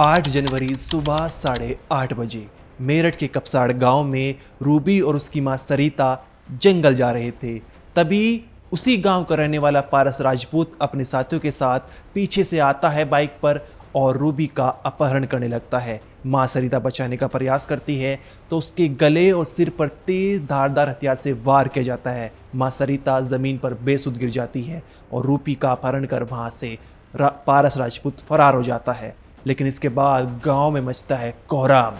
8 जनवरी सुबह 8:30 बजे मेरठ के कपसाड़ गांव में रूबी और उसकी मां सरिता जंगल जा रहे थे। तभी उसी गांव का रहने वाला पारस राजपूत अपने साथियों के साथ पीछे से आता है बाइक पर और रूबी का अपहरण करने लगता है। मां सरिता बचाने का प्रयास करती है तो उसके गले और सिर पर तेज धारदार हथियार से वार किया जाता है। मां सरिता जमीन पर बेसुध गिर जाती है और रूबी का अपहरण कर वहां से पारस राजपूत फरार हो जाता है। लेकिन इसके बाद गांव में मचता है कोहराम।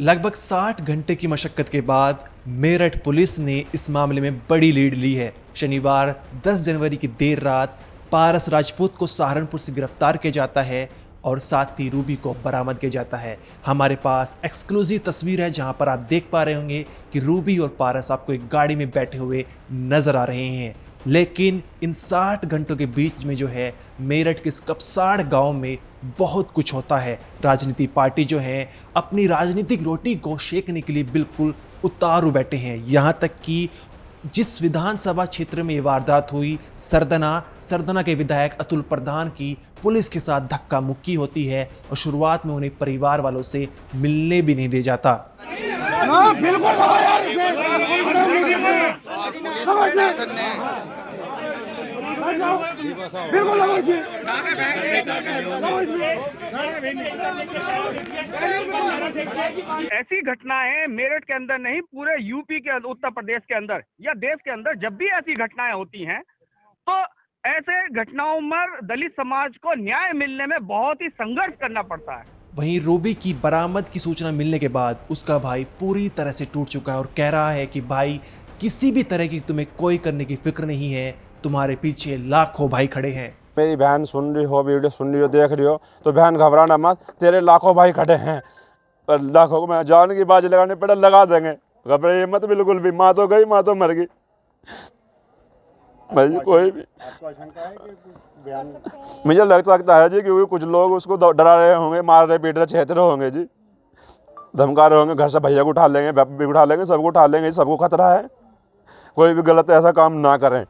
लगभग 60 घंटे की मशक्कत के बाद मेरठ पुलिस ने इस मामले में बड़ी लीड ली है। शनिवार 10 जनवरी की देर रात पारस राजपूत को सहारनपुर से गिरफ्तार किया जाता है और साथ ही रूबी को बरामद किया जाता है। हमारे पास एक्सक्लूसिव तस्वीर है जहां पर आप देख पा रहे होंगे कि रूबी और पारस आपको एक गाड़ी में बैठे हुए नजर आ रहे हैं। लेकिन इन 60 घंटों के बीच में जो है मेरठ के इस कपसाड़ गांव में बहुत कुछ होता है। राजनीति पार्टी जो है अपनी राजनीतिक रोटी को सेकने के लिए बिल्कुल उतारू बैठे हैं। यहाँ तक कि जिस विधानसभा क्षेत्र में ये वारदात हुई, सरदना के विधायक अतुल प्रधान की पुलिस के साथ धक्का मुक्की होती है और शुरुआत में उन्हें परिवार वालों से मिलने भी नहीं दिया जाता। ऐसी घटनाएं मेरठ के अंदर नहीं, पूरे यूपी के उत्तर प्रदेश के अंदर या देश के अंदर जब भी ऐसी घटनाएं होती हैं तो ऐसे घटनाओं में दलित समाज को न्याय मिलने में बहुत ही संघर्ष करना पड़ता है। वहीं रूबी की बरामद की सूचना मिलने के बाद उसका भाई पूरी तरह से टूट चुका है और कह रहा है कि भाई किसी भी तरह की तुम्हें कोई करने की फिक्र नहीं है, तुम्हारे पीछे लाखों भाई खड़े हैं। मेरी बहन सुन रही हो, वीडियो सुन रही हो, देख रही हो तो बहन घबराना मत, तेरे लाखों भाई खड़े हैं। और लाखों को मैं जान की बाजी लगाने पड़े लगा देंगे, घबराइए मत बिल्कुल भी। माँ तो गई, माँ तो मर गई भाई। कोई भी मुझे लगता है जी क्योंकि कुछ लोग उसको डरा रहे होंगे, मार रहे पीट रहे छेड़ रहे होंगे जी, धमका रहे होंगे, घर से भैया को उठा लेंगे, बाप भी उठा लेंगे, सबको उठा लेंगे। सबको खतरा है, कोई भी गलत ऐसा काम ना करें।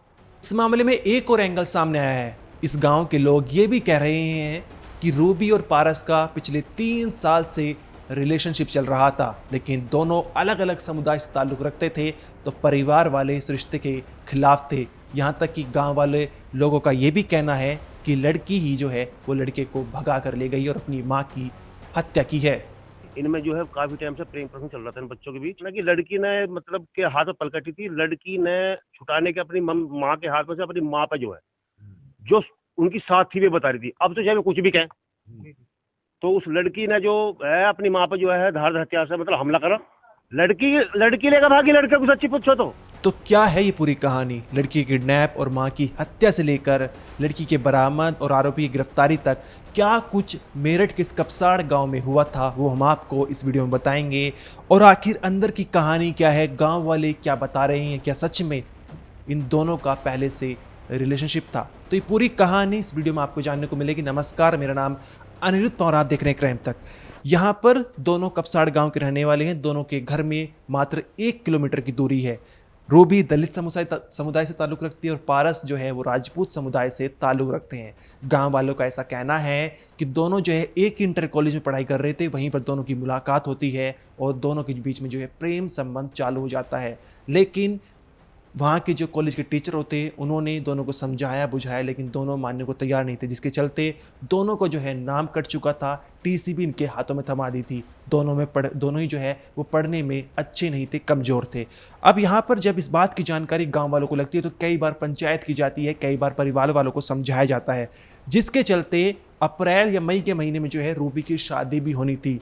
इस मामले में एक और एंगल सामने आया है। इस गांव के लोग ये भी कह रहे हैं कि रूबी और पारस का पिछले 3 साल से रिलेशनशिप चल रहा था, लेकिन दोनों अलग अलग समुदाय से ताल्लुक रखते थे तो परिवार वाले इस रिश्ते के खिलाफ थे। यहाँ तक कि गांव वाले लोगों का ये भी कहना है कि लड़की ही जो है वो लड़के को भगा कर ले गई और अपनी माँ की हत्या की है। इनमें जो है काफी टाइम से प्रेम प्रसंग चल रहा था इन बच्चों के बीच ना, कि लड़की ने मतलब के हाथ में पलकटी थी। लड़की ने छुटाने के अपनी माँ के हाथ में से अपनी माँ पे जो है जो उनकी साथ थी वे बता रही थी। अब तो चाहे कुछ भी कहें तो उस लड़की ने जो है अपनी माँ पे जो है धार हथियार से मतलब हमला करा। लड़की लेकर भागी, लड़के को सच्ची पूछो तो क्या है ये पूरी कहानी? लड़की की किडनैप और मां की हत्या से लेकर लड़की के बरामद और आरोपी की गिरफ्तारी तक क्या कुछ मेरठ के इस कपसाड़ गांव में हुआ था वो हम आपको इस वीडियो में बताएंगे। और आखिर अंदर की कहानी क्या है, गांव वाले क्या बता रहे हैं, क्या सच में इन दोनों का पहले से रिलेशनशिप था? तो ये पूरी कहानी इस वीडियो में आपको जानने को मिलेगी। नमस्कार, मेरा नाम अनिरुद्ध पवार, आप देख रहे हैं क्राइम तक। यहाँ पर दोनों कपसाड़ गांव के रहने वाले हैं। दोनों के घर में मात्र 1 किलोमीटर की दूरी है। रूबी दलित समुदाय से ताल्लुक़ रखती है और पारस जो है वो राजपूत समुदाय से ताल्लुक़ रखते हैं। गांव वालों का ऐसा कहना है कि दोनों जो है एक इंटर कॉलेज में पढ़ाई कर रहे थे, वहीं पर दोनों की मुलाकात होती है और दोनों के बीच में जो है प्रेम संबंध चालू हो जाता है। लेकिन वहाँ के जो कॉलेज के टीचर होते हैं उन्होंने दोनों को समझाया बुझाया, लेकिन दोनों मानने को तैयार नहीं थे, जिसके चलते दोनों को जो है नाम कट चुका था। टीसी भी इनके हाथों में थमा दी थी। दोनों ही जो है वो पढ़ने में अच्छे नहीं थे, कमज़ोर थे। अब यहाँ पर जब इस बात की जानकारी गांव वालों को लगती है तो कई बार पंचायत की जाती है, कई बार परिवार वालों को समझाया जाता है, जिसके चलते अप्रैल या मई के महीने में जो है रूबी की शादी भी होनी थी।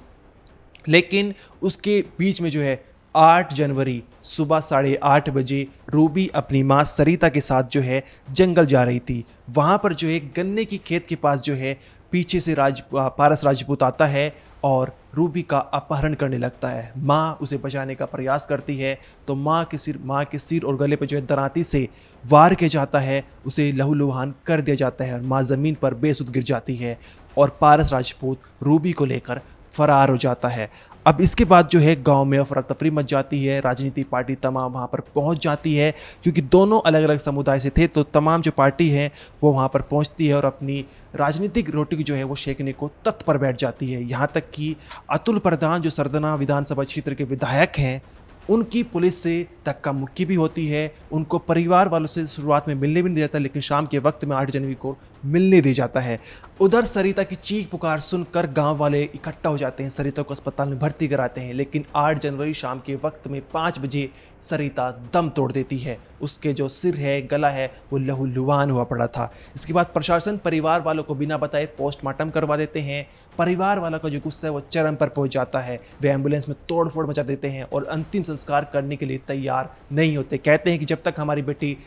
लेकिन उसके बीच में जो है 8 जनवरी सुबह 8:30 बजे रूबी अपनी मां सरिता के साथ जो है जंगल जा रही थी। वहाँ पर जो है गन्ने की खेत के पास जो है पीछे से पारस राजपूत आता है और रूबी का अपहरण करने लगता है। माँ उसे बचाने का प्रयास करती है तो माँ के सिर और गले पर जो है दरांती से वार किया जाता है, उसे लहूलुहान कर दिया जाता है और माँ ज़मीन पर बेसुध गिर जाती है। और पारस राजपूत रूबी को लेकर फरार हो जाता है। अब इसके बाद जो है गांव में अफरा तफरी मच जाती है, राजनीतिक पार्टी तमाम वहां पर पहुंच जाती है, क्योंकि दोनों अलग अलग समुदाय से थे, तो तमाम जो पार्टी है वो वहां पर पहुंचती है और अपनी राजनीतिक रोटी जो है वो सेकने को तत्पर बैठ जाती है। यहाँ तक कि अतुल प्रधान जो सरदना विधानसभा क्षेत्र के विधायक हैं, उनकी पुलिस से धक्का मुक्की भी होती है। उनको परिवार वालों से शुरुआत में मिलने भी नहीं दिया जाता, लेकिन शाम के वक्त में 8 जनवरी को मिलने दिया जाता है। उधर सरिता की चीख पुकार सुनकर गांव वाले इकट्ठा हो जाते हैं, सरिता को अस्पताल में भर्ती कराते हैं, लेकिन 8 जनवरी शाम के वक्त में 5 बजे सरिता दम तोड़ देती है। उसके जो सिर है, गला है, वो लहूलुहान हुआ पड़ा था। इसके बाद प्रशासन परिवार वालों को बिना बताए पोस्टमार्टम करवा देते हैं। परिवार वालों का जो गुस्सा है वो चरम पर पहुंच जाता है। वे एम्बुलेंस में तोड़ फोड़ मचा देते हैं और अंतिम संस्कार करने के लिए तैयार नहीं होते। कहते हैं कि जब तक हमारी बेटी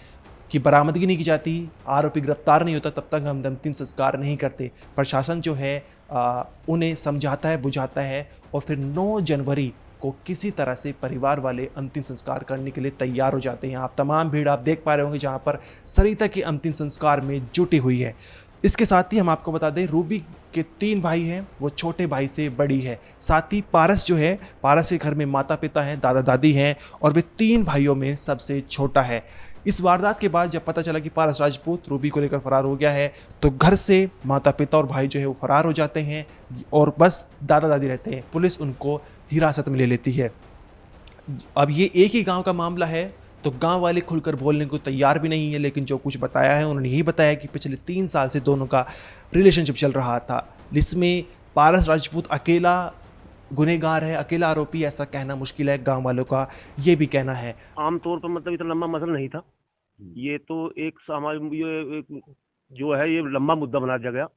की बरामदगी नहीं की जाती, आरोपी गिरफ्तार नहीं होता, तब तक हम अंतिम संस्कार नहीं करते। प्रशासन जो है उन्हें समझाता है, बुझाता है और फिर 9 जनवरी को किसी तरह से परिवार वाले अंतिम संस्कार करने के लिए तैयार हो जाते हैं। आप तमाम भीड़ आप देख पा रहे होंगे जहाँ पर सरिता के अंतिम संस्कार में जुटी हुई है। इसके साथ ही हम आपको बता दें, रूबी के 3 भाई हैं, वो छोटे भाई से बड़ी है। साथ ही पारस जो है, पारस के घर में माता पिता हैं, दादा दादी हैं और वे 3 भाइयों में सबसे छोटा है। इस वारदात के बाद जब पता चला कि पारस राजपूत रूबी को लेकर फरार हो गया है, तो घर से माता पिता और भाई जो है वो फरार हो जाते हैं और बस दादा दादी रहते हैं। पुलिस उनको हिरासत में ले लेती है। अब ये एक ही गांव का मामला है, तो गांव वाले खुलकर बोलने को तैयार भी नहीं है, लेकिन जो कुछ बताया है उन्होंने यही बताया कि पिछले 3 साल से दोनों का रिलेशनशिप चल रहा था, जिसमें पारस राजपूत अकेला गुनहगार है, अकेला आरोपी। ऐसा कहना मुश्किल है, गांव वालों का ये भी कहना है। आमतौर पर मतलब इतना लंबा मसला नहीं था, ये तो एक समाज जो है ये लंबा मुद्दा बना दिया गया।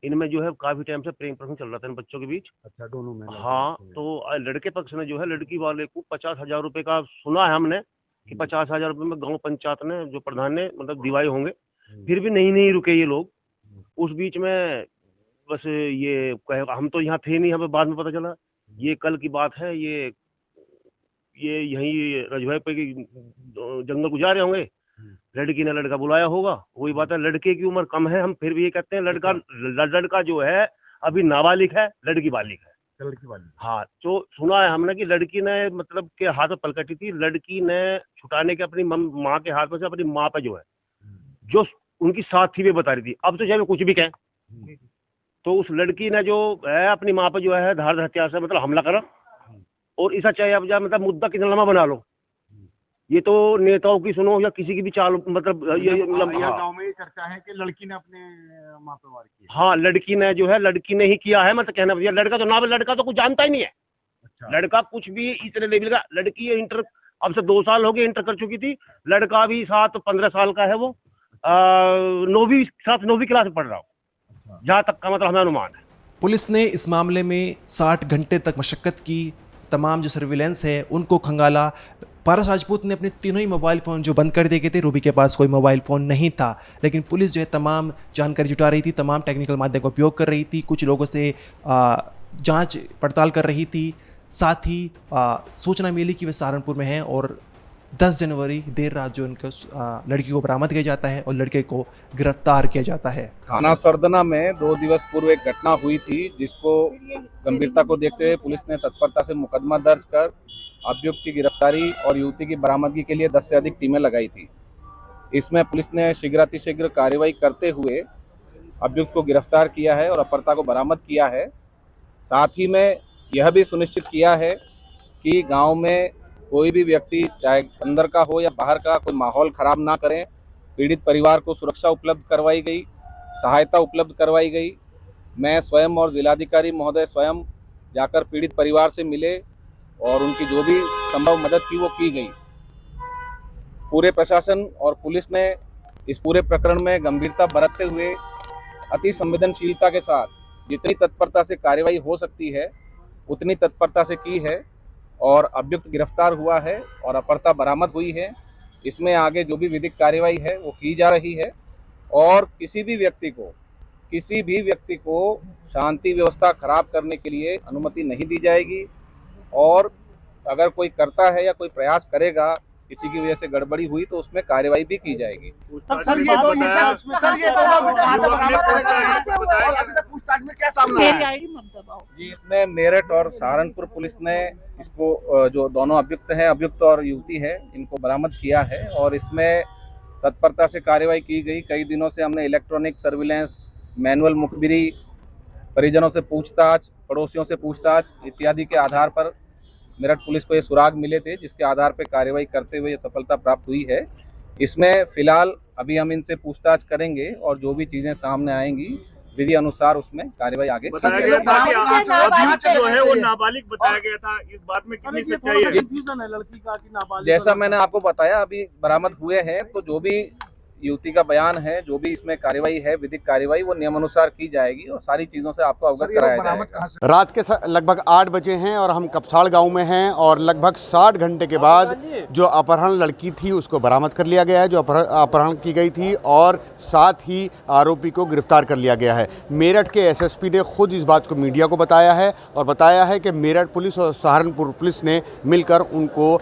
इनमें जो है काफी टाइम से प्रेम प्रसंग चल रहा था इन बच्चों के बीच। अच्छा, दोनों में हाँ, तो लड़के पक्ष ने जो है लड़की वाले को 50,000 रुपए का सुना है हमने कि 50,000 रुपए में गांव पंचायत ने जो प्रधान ने मतलब दिवाए होंगे, फिर भी नहीं रुके ये लोग। उस बीच में बस ये हम तो यहाँ थे नहीं, हमें बाद में पता चला। ये कल की बात है, ये यही रजवाई पे जंगल गुजार रहे होंगे, लड़की ने लड़का बुलाया होगा। वही बात है, लड़के की उम्र कम है, हम फिर भी ये कहते हैं लड़का जो है अभी नाबालिग है, लड़की बालिग है। लड़की वाली। हाँ, तो सुना है हमने कि लड़की ने मतलब के हाथ में पलकटी थी, लड़की ने छुटाने के अपनी माँ के हाथ में से अपनी माँ पे जो है जो उनकी साथ थी वे बता रही थी। अब तो चाहे कुछ भी कहें, तो उस लड़की ने जो है अपनी माँ पे जो है धार हथियार से मतलब हमला करा। और ऐसा चाहे आप मतलब मुद्दा कितना लंबा बना लो, ये तो नेताओं की सुनो या किसी की भी चाल मतलब ये गांव में ये चर्चा है कि लड़की ने अपने माँ पे वार किया। हाँ, लड़की ने जो है लड़की ने ही किया है, मतलब कहना लड़का तो ना, लड़का तो कुछ जानता ही नहीं है। अच्छा। लड़का कुछ भी इतने लेवल का, लड़की इंटर अब से 2 साल हो गए इंटर कर चुकी थी, लड़का भी 7-15 साल का है, वो 9वीं क्लास में पढ़ रहा हो, जहाँ तक का मतलब हमें अनुमान है। पुलिस ने इस मामले में 60 घंटे तक मशक्कत की, तमाम जो सर्विलेंस है उनको खंगाला। पारस राजपूत ने अपने तीनों ही मोबाइल फ़ोन जो बंद कर दिए गए थे, रूबी के पास कोई मोबाइल फ़ोन नहीं था, लेकिन पुलिस जो है तमाम जानकारी जुटा रही थी, तमाम टेक्निकल माध्यम का उपयोग कर रही थी, कुछ लोगों से जांच पड़ताल कर रही थी। साथ ही सूचना मिली कि वे सहारनपुर में हैं और 10 जनवरी देर रात जो उनको लड़की को बरामद किया जाता है और लड़के को गिरफ्तार किया जाता है। थाना सरदना में 2 दिवस पूर्व एक घटना हुई थी, जिसको गंभीरता को देखते हुए पुलिस ने तत्परता से मुकदमा दर्ज कर अभियुक्त की गिरफ्तारी और युवती की बरामदगी के लिए 10 से अधिक टीमें लगाई थी। इसमें पुलिस ने शीघ्रातिशीघ्र कार्रवाई करते हुए अभियुक्त को गिरफ्तार किया है और अपहर्ता को बरामद किया है। साथ ही में यह भी सुनिश्चित किया है कि गांव में कोई भी व्यक्ति, चाहे अंदर का हो या बाहर का, कोई माहौल खराब ना करें। पीड़ित परिवार को सुरक्षा उपलब्ध करवाई गई, सहायता उपलब्ध करवाई गई। मैं स्वयं और जिलाधिकारी महोदय स्वयं जाकर पीड़ित परिवार से मिले और उनकी जो भी संभव मदद थी वो की गई। पूरे प्रशासन और पुलिस ने इस पूरे प्रकरण में गंभीरता बरतते हुए अति संवेदनशीलता के साथ जितनी तत्परता से कार्रवाई हो सकती है उतनी तत्परता से की है और अभियुक्त गिरफ्तार हुआ है और अपहर्ता बरामद हुई है। इसमें आगे जो भी विधिक कार्रवाई है वो की जा रही है और किसी भी व्यक्ति को शांति व्यवस्था खराब करने के लिए अनुमति नहीं दी जाएगी। और अगर कोई करता है या कोई प्रयास करेगा किसी की वजह से गड़बड़ी हुई तो उसमें कार्रवाई भी की जाएगी। सर ये दोनों कहाँ से बरामद करे गए और अभी तक पूछताछ में क्या सामने आया है? जी, इसमें मेरठ और सहारनपुर पुलिस ने इसको जो दोनों अभियुक्त और युवती है, इनको बरामद किया है और इसमें तत्परता से कार्रवाई की गई। कई दिनों से हमने इलेक्ट्रॉनिक सर्विलेंस, मैनुअल मुखबिरी, परिजनों से पूछताछ, पड़ोसियों से पूछताछ इत्यादि के आधार पर मेरठ पुलिस को ये सुराग मिले थे, जिसके आधार पर कार्रवाई करते हुए ये सफलता प्राप्त हुई है। इसमें फिलहाल अभी हम इनसे पूछताछ करेंगे और जो भी चीज़ें सामने आएंगी विधि अनुसार उसमें कार्रवाई आगे। बताया गया था कि अभियुक्त जो है वो नाबालिग बताया गया था, इस बात में कितनी सच्चाई है? कंफ्यूजन है लड़की का कि नाबालिग। जैसा मैंने आपको बताया, अभी बरामद हुए हैं, तो जो भी युवती का बयान है, जो भी इसमें कार्रवाई है, विधिक कार्रवाई, वो नियमानुसार की जाएगी और सारी चीजों से आपको अवगत कराया जाएगा। रात के लगभग 8 बजे हैं और हम कपसाड़ गांव में हैं और लगभग 60 घंटे के बाद जो अपहरण लड़की थी उसको बरामद कर लिया गया है, जो अपहरण की गई थी, और साथ ही आरोपी को गिरफ्तार कर लिया गया है। मेरठ के एसएसपी ने खुद इस बात को मीडिया को बताया है और बताया है कि मेरठ पुलिस और सहारनपुर पुलिस ने मिलकर उनको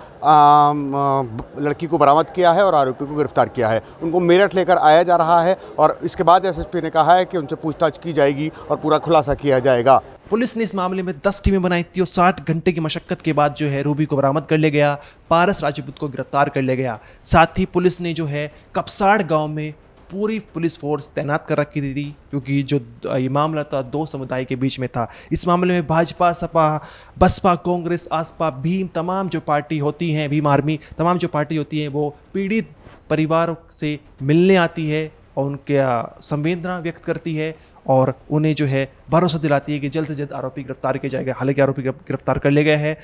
लड़की को बरामद किया है और आरोपी को गिरफ्तार किया है। उनको मेरठ लेकर आया जा रहा है और इसके बाद एसएसपी ने कहा है कि उनसे पूछताछ की जाएगी और पूरा खुलासा किया जाएगा। पुलिस ने इस मामले में 10 टीमें बनाई थी और 60 घंटे की मशक्कत के बाद जो है रूबी को बरामद कर लिया गया, पारस राजपूत को गिरफ्तार कर लिया गया। साथ ही पुलिस ने जो है कपसाड़ गांव में पूरी पुलिस फोर्स तैनात कर रखी थी, क्योंकि जो ये मामला था 2 समुदाय के बीच में था। इस मामले में भाजपा, सपा, बसपा, कांग्रेस, आसपा, भीम, तमाम जो पार्टी होती हैं, भीम आर्मी, तमाम जो पार्टी होती हैं वो पीड़ित परिवारों से मिलने आती है और उनके संवेदना व्यक्त करती है और उन्हें जो है भरोसा दिलाती है कि जल्द से जल्द आरोपी गिरफ्तार किया जाएगा। हालांकि आरोपी गिरफ्तार कर लिया गया है।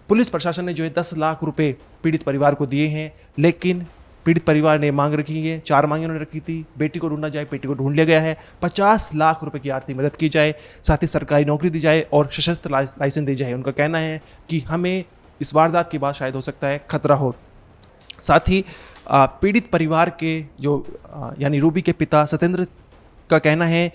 पुलिस प्रशासन ने जो है 10 लाख रुपए पीड़ित परिवार को दिए हैं, लेकिन पीड़ित परिवार ने मांग रखी है, 4 मांगें उन्होंने रखी थी। बेटी को ढूंढना जाए, बेटी को ढूंढ लिया गया है। 50 लाख रुपए की आर्थिक मदद की जाए, साथ ही सरकारी नौकरी दी जाए और सशस्त्र लाइसेंस दी जाए। उनका कहना है कि हमें इस वारदात के बाद शायद हो सकता है खतरा हो। साथ ही पीड़ित परिवार के जो यानी रूबी के पिता सत्येंद्र का कहना है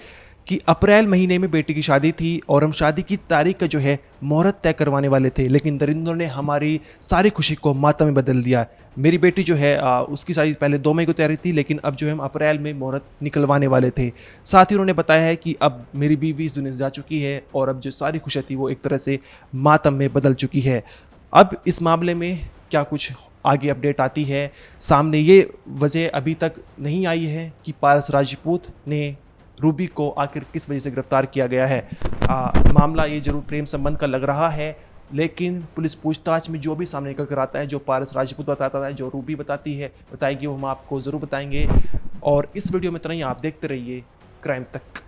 कि अप्रैल महीने में बेटी की शादी थी और हम शादी की तारीख का जो है मुहूर्त तय करवाने वाले थे, लेकिन दरिंदों ने हमारी सारी खुशी को मातम में बदल दिया। मेरी बेटी जो है उसकी शादी पहले 2 मई को तैयारी थी, लेकिन अब जो है हम अप्रैल में मुहूर्त निकलवाने वाले थे। साथ ही उन्होंने बताया है कि अब मेरी बीवी इस दुनिया से जा चुकी है और अब जो सारी खुशियाँ थी वो एक तरह से मातम में बदल चुकी है। अब इस मामले में क्या कुछ आगे अपडेट आती है सामने, ये वजह अभी तक नहीं आई है कि पारस राजपूत ने रूबी को आखिर किस वजह से गिरफ्तार किया गया है। मामला ये जरूर प्रेम संबंध का लग रहा है, लेकिन पुलिस पूछताछ में जो भी सामने निकल कर आता है, जो पारस राजपूत बताता है, जो रूबी बताएगी, वो हम आपको ज़रूर बताएंगे। और इस वीडियो में इतना ही, आप देखते रहिए क्राइम तक।